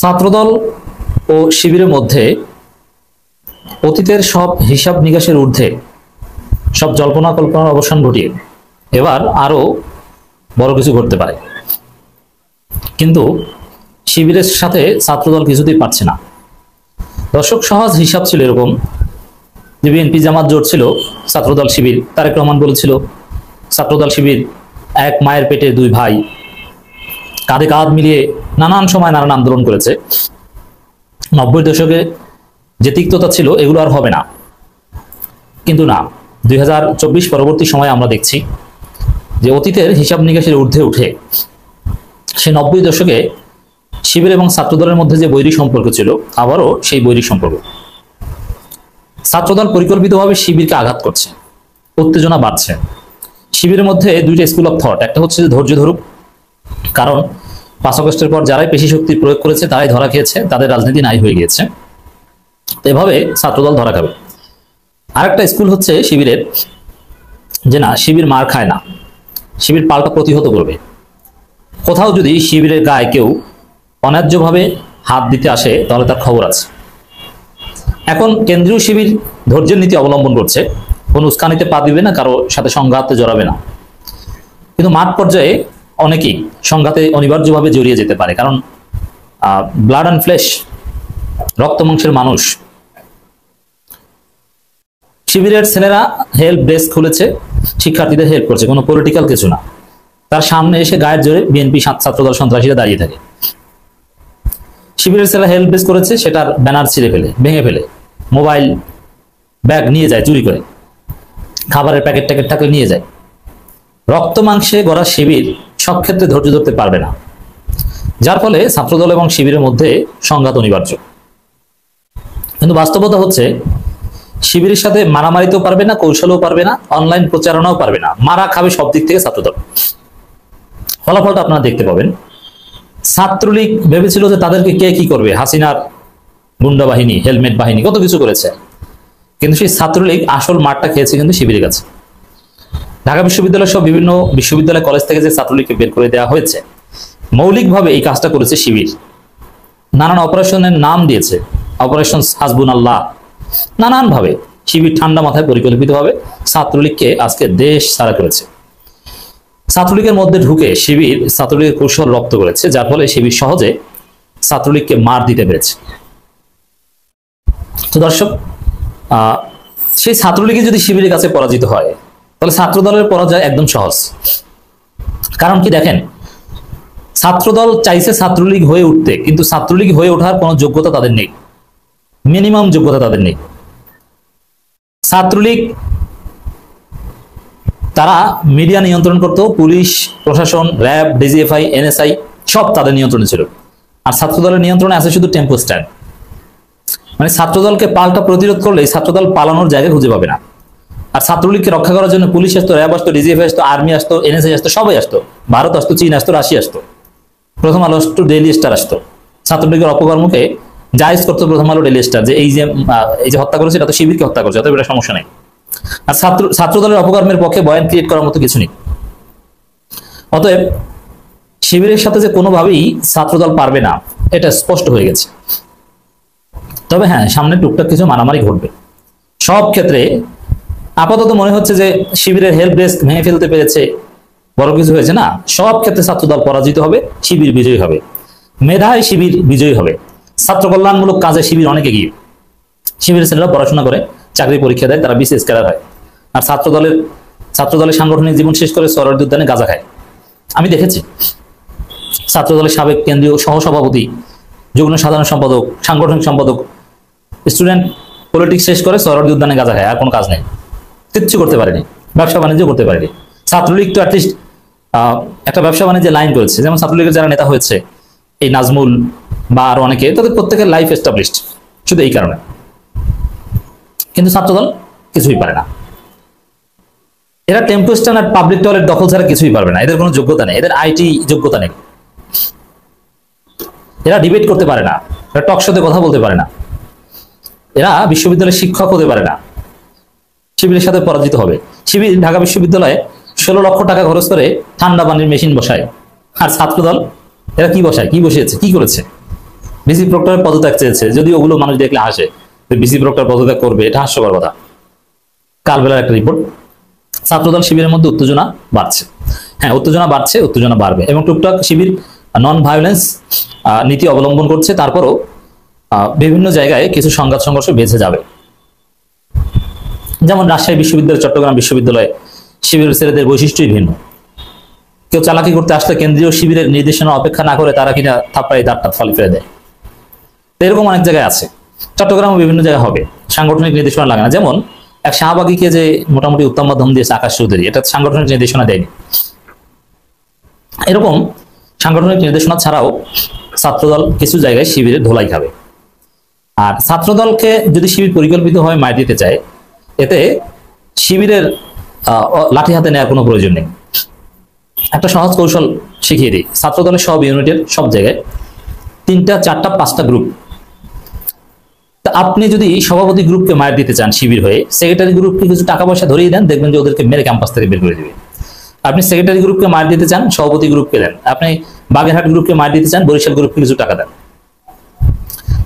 ছাত্রদল ও শিবিরের মধ্যে অতীতের সব হিসাব নিকাশের ঊর্ধ্বে সব জল্পনা কল্পনার অবসান ঘটিয়ে এবার আরো বড় কিছু ঘটতে পারে। কিন্তু শিবিরের সাথে ছাত্রদল কিছুতেই পারছে না। দর্শক, সহজ হিসাব ছিল এরকম যে বিএনপি জামাত জোট ছিল, ছাত্রদল শিবির। তারেক রহমান বলেছিল ছাত্রদল শিবির এক মায়ের পেটে দুই ভাই, কাঁধে কাঁধ মিলিয়ে নানান সময় নানান আন্দোলন করেছে। 90 দশকে যে তিক্ততা ছিল এগুলো আর হবে না। কিন্তু না, 2024 পরবর্তী সময়ে আমরা দেখছি যে অতীতের হিসাব নিকাশের ঊর্ধ্বে উঠে সে 90 দশকে শিবির এবং ছাত্রদলের মধ্যে যে বৈরী সম্পর্ক ছিল আবারও সেই বৈরী সম্পর্ক। ছাত্রদল পরিকল্পিতভাবে শিবিরকে আঘাত করছে, উত্তেজনা বাড়ছে। শিবিরের মধ্যে দুইটা স্কুল অফ থট, একটা হচ্ছে যে ধৈর্য ধরুক, কারণ 5 আগস্টের পর যারাই পেশি শক্তি প্রয়োগ করেছে তারাই ধরা খেয়েছে, তাদের রাজনীতি নাই হয়ে গিয়েছে। তো এভাবে ছাত্রদল ধরা খাবে। আরেকটা স্কুল হচ্ছে শিবিরের যে না, শিবির মার খায় না, শিবির পাল্টা প্রতিহত করবে। কোথাও যদি শিবিরের গায়ে কেউ অন্যায্যভাবে হাত দিতে আসে তাহলে তার খবর আছে। এখন কেন্দ্রীয় শিবির ধৈর্যের নীতি অবলম্বন করছে, কোন উস্কানিতে পা দিবে না, কারো সাথে সংঘাতে জড়াবে না। কিন্তু মাঠ পর্যায়ে অনেকেই সংঘাতে অনিবার্যভাবে জড়িয়ে যেতে পারে, কারণ ব্লাড অ্যান্ড ফ্লেশ, রক্ত মাংসের মানুষ। শিবিরের ছেলেরা হেল্প ডেস্ক খুলেছে, শিক্ষার্থীদের হেল্প করছে, কোনো পলিটিক্যাল কিছু না। তার সামনে এসে গায়ের জোরে বিএনপি ছাত্রদল সন্ত্রাসীরা দাঁড়িয়ে থাকে। শিবিরের ছেলেরা হেল্প ডেস্ক করেছে, সেটার ব্যানার ছিঁড়ে ফেলে, ভেঙে ফেলে, মোবাইল ব্যাগ নিয়ে যায় চুরি করে, খাবারের প্যাকেট ট্যাকেট থাকলে নিয়ে যায়। রক্ত মাংসে গড়া শিবির সব ক্ষেত্রে ধৈর্য ধরতে পারবে না, যার ফলে ছাত্রদল এবং শিবিরের মধ্যে সংঘাত অনিবার্য। কিন্তু বাস্তবতা হচ্ছে শিবিরের সাথে মারামারিতেও পারবে না, কৌশলেও পারবে না, অনলাইন প্রচারণাও পারবে না। মারা খাবে সব দিক থেকে ছাত্রদল। ফলাফলটা আপনারা দেখতে পাবেন। ছাত্রলীগ ভেবেছিল যে তাদেরকে কে কি করবে, হাসিনার গুন্ডা বাহিনী, হেলমেট বাহিনী কত কিছু করেছে, কিন্তু সেই ছাত্রলীগ আসল মারটা খেয়েছে কিন্তু শিবিরের কাছে। ঢাকা বিশ্ববিদ্যালয় সব বিভিন্ন বিশ্ববিদ্যালয় কলেজ থেকে যে ছাত্রলীগকে বের করে দেওয়া হয়েছে, মৌলিকভাবে এই কাজটা করেছে শিবির। নানান অপারেশনের নাম দিয়েছে, অপারেশন হাসবুন আল্লাহ, নানান ভাবে শিবির ঠান্ডা মাথায় পরিকল্পিতভাবে ছাত্রলীগকে আজকে দেশ ছাড়া করেছে। ছাত্রলীগের মধ্যে ঢুকে শিবির ছাত্রলীগের কৌশল রপ্ত করেছে, যার ফলে শিবির সহজে ছাত্রলীগকে মার দিতে পেরেছে। তো দর্শক, সেই ছাত্রলীগে যদি শিবিরের কাছে পরাজিত হয় তাহলে ছাত্রদলের পরাজয় একদম সহজ। কারণ কি দেখেন, ছাত্রদল চাইছে ছাত্রলীগ হয়ে উঠতে, কিন্তু ছাত্রলীগ হয়ে ওঠার কোনো যোগ্যতা তাদের নেই, মিনিমাম যোগ্যতা তাদের নেই। ছাত্রলীগ তারা মিডিয়া নিয়ন্ত্রণ করত, পুলিশ প্রশাসন, র্যাব, ডিজিএফআই, এনএসআই সব তাদের নিয়ন্ত্রণে ছিল। আর ছাত্রদলের নিয়ন্ত্রণে আছে শুধু টেম্পো স্ট্যান্ড। মানে ছাত্রদলকে পাল্টা প্রতিরোধ করলে ছাত্রদল পালানোর জায়গা খুঁজে পাবে না। আর ছাত্রলীগকে রক্ষা করার জন্য পুলিশ আসতো, র্যাব আসতো, ডিজিএফআই আসতো, আর্মি আসতো, এনএসআই আসতো, সবাই আসতো, ভারত আসতো, চীন আসতো, রাশিয়া আসতো, প্রথম আলো আসতো, ডেইলি স্টার আসতো। ছাত্রলীগের অপকর্মকে জায়েজ করতো প্রথম আলো, ডেইলি স্টার, যে এই যে হত্যা করেছে এটা তো শিবিরকে হত্যা করেছে, অতএব এটা সমস্যা নেই। আর ছাত্রদলের অপকর্মের পক্ষে বয়ান ক্রিয়েট করার মতো কিছু নেই। অতএব শিবিরের সাথে যে কোনোভাবেই ছাত্রদল পারবে না এটা স্পষ্ট হয়ে গেছে। তবে হ্যাঁ, সামনে টুকটাক কিছু মারামারি ঘটবে। সব ক্ষেত্রে আপাতত মনে হচ্ছে যে শিবিরের হেল্প ডেস্ক ভেঙে ফেলতে পেরেছে, বড় কিছু হয়েছে না। সব ক্ষেত্রে ছাত্রদল পরাজিত হবে, শিবির বিজয়ী হবে। মেধায় শিবির বিজয়ী হবে। ছাত্র কল্যাণমূলক কাজে শিবির অনেক এগিয়ে। শিবিরের ছেলেরা পড়াশোনা করে, চাকরি পরীক্ষা দেয়, তারা বিসিএস ক্যাডার হয়। আর ছাত্রদলের সাংগঠনিক জীবন শেষ করে সরোয়ার্দী উদ্যানে গাঁজা খায়। আমি দেখেছি ছাত্রদলের সাবেক কেন্দ্রীয় সহসভাপতি, যুগ্ম সাধারণ সম্পাদক, সাংগঠনিক সম্পাদক স্টুডেন্ট পলিটিক্স শেষ করে সরোয়ার্দী উদ্যানে গাঁজা খায়, আর কোনো কাজ নেই, কিচ্ছু করতে পারেনি, ব্যবসা বাণিজ্য করতে পারেনি। ছাত্রলীগ তো অ্যাটলিস্ট একটা ব্যবসা বাণিজ্যের লাইন করেছে। যেমন ছাত্রলীগের যারা নেতা হয়েছে, এই নাজমুল বা আরো অনেকে, তাদের প্রত্যেকের লাইফ এস্টাবলিশড শুধু এই কারণে। কিন্তু ছাত্রদল কিছুই পারে না। এরা টেম্পো স্ট্যান্ড আর পাবলিক টয়লেট দখল ছাড়া কিছুই পারবে না। এদের কোনো যোগ্যতা নেই, এদের আইটি যোগ্যতা নেই, এরা ডিবেট করতে পারে না, এরা টক শোতে কথা বলতে পারে না, এরা বিশ্ববিদ্যালয়ের শিক্ষক হতে পারে না। শিবিরের সাথে পরাজিত হবে। শিবির ঢাকা বিশ্ববিদ্যালয়ে 16 লক্ষ টাকা খরচ করে ঠান্ডা পানির মেশিন বসায়, আর ছাত্রদল এরা কি বসায়, কি বসিয়েছে, কি করেছে? বিসি প্রক্টরের পদত্যাগ চেয়েছে, যদি ওগুলো মানুষ দেখলে হাসে যে বিসি প্রক্টর পদত্যাগ করবে, এটা হাস্যকর কথা। কালবেলার একটা রিপোর্ট, ছাত্রদল শিবিরের মধ্যে উত্তেজনা বাড়ছে। হ্যাঁ, উত্তেজনা বাড়ছে, উত্তেজনা বাড়বে, এবং টুকটাক শিবির নন ভায়োলেন্স নীতি অবলম্বন করছে। তারপরও বিভিন্ন জায়গায় কিছু সংঘাত সংঘর্ষ বেঁচে যাবে। যেমন রাজশাহী বিশ্ববিদ্যালয়, চট্টগ্রাম বিশ্ববিদ্যালয়ে শিবিরের ছেলেদের বৈশিষ্ট্যই ভিন্ন। কেউ চালাকি করতে আসলে কেন্দ্রীয় শিবিরের নির্দেশনা অপেক্ষা না করে তারা কিনা থাপ্পাই দাঁড়টা ফালি ফেলে দেয়। এরকম অনেক জায়গায় আছে, চট্টগ্রামও বিভিন্ন জায়গায় হবে, সাংগঠনিক নির্দেশনা লাগে না। যেমন এক শাহবাগীকে যে মোটামুটি উত্তম মাধ্যম দিয়েছে আকাশ চৌধুরী, এটা সাংগঠনিক নির্দেশনা দেয়নি। এরকম সাংগঠনিক নির্দেশনা ছাড়াও ছাত্রদল কিছু জায়গায় শিবিরের ধোলাই খাবে। আর ছাত্রদলকে যদি শিবির পরিকল্পিতভাবে মার দিতে চায়, এতে শিবিরের লাঠি হাতে নেওয়ার কোনো প্রয়োজন নেই। একটা সহজ কৌশল শিখিয়ে দিই। ছাত্রদলের সব ইউনিটের সব জায়গায় 3টা 4টা 5টা গ্রুপ। তা আপনি যদি সভাপতি গ্রুপকে মার দিতে চান শিবির হয়ে, সেক্রেটারি গ্রুপকে কিছু টাকা পয়সা ধরিয়ে দেন, দেখবেন যে ওদেরকে মেরে ক্যাম্পাস থেকে বের করে দিবে। আপনি সেক্রেটারি গ্রুপকে মার দিতে চান, সভাপতি গ্রুপকে দেন। আপনি বাগেরহাট গ্রুপকে মার দিতে চান, বরিশাল গ্রুপকে কিছু টাকা দেন।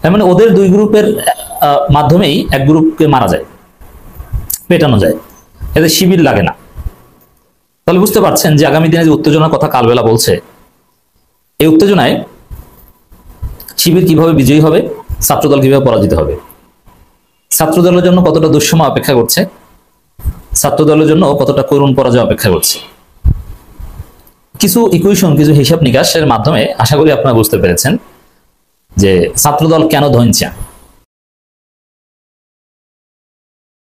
তার মানে ওদের 2 গ্রুপের মাধ্যমেই এক গ্রুপকে মারা যায়, পেটানো যায়, এতে শিবির লাগে না। তাহলে বুঝতে পারছেন যে আগামী দিনে যে উত্তেজনার কথা কালবেলা বলছে, এই উত্তেজনায় শিবির কিভাবে বিজয়ী হবে, ছাত্রদল কিভাবে পরাজিত হবে, ছাত্রদলের জন্য কতটা দুঃসময় অপেক্ষা করছে, ছাত্রদলের জন্য কতটা করুণ পরাজয় অপেক্ষা করছে। কিছু ইকুয়েশন, কিছু হিসাব নিকাশের মাধ্যমে আশা করি আপনারা বুঝতে পেরেছেন যে ছাত্রদল কেন ধনচা।